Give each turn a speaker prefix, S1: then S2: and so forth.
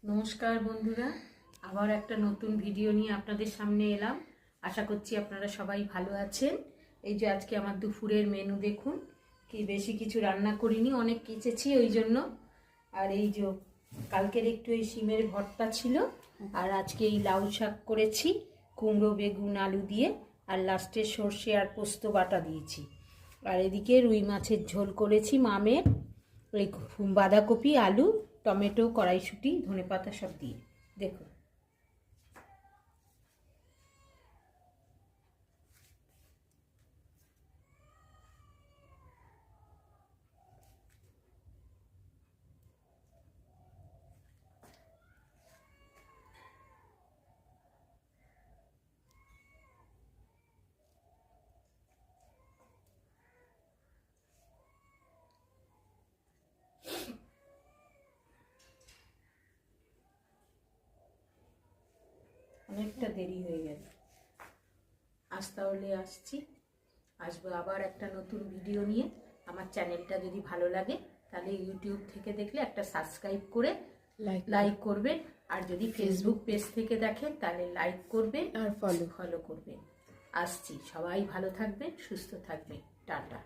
S1: নমস্কার বন্ধুরা, আবার একটা নতুন ভিডিও নিয়ে আপনাদের সামনে এলাম। আশা করছি আপনারা সবাই ভালো আছেন। এই যে আজকে আমার দুপুরের মেনু দেখুন, কি বেশি কিছু রান্না করিনি, অনেক কেচেছি ওই জন্য। আর এই যে কালকের একটু এই শিমের ভর্তা ছিল, আর আজকে এই লাউ শাক করেছি কুমড়ো বেগুন আলু দিয়ে, আর লাস্টে সর্ষে আর পোস্ত বাটা দিয়েছি। আর এদিকে রুই মাছের ঝোল করেছি মামের, ওই বাঁধাকপি আলু টমেটো কড়াইশুঁটি ধনেপাতা সব দিয়ে। দেখুন অনেকটা দেরি হয়ে গেল, আজ তাহলে আসবো আবার একটা নতুন ভিডিও নিয়ে। আমার চ্যানেলটা যদি ভালো লাগে তাহলে ইউটিউব থেকে দেখলে একটা সাবস্ক্রাইব করে লাইক করবেন, আর যদি ফেসবুক পেজ থেকে দেখেন তাহলে লাইক করবেন আর ফলো করবেন। আসছি, সবাই ভালো থাকবেন, সুস্থ থাকবেন, টাটা।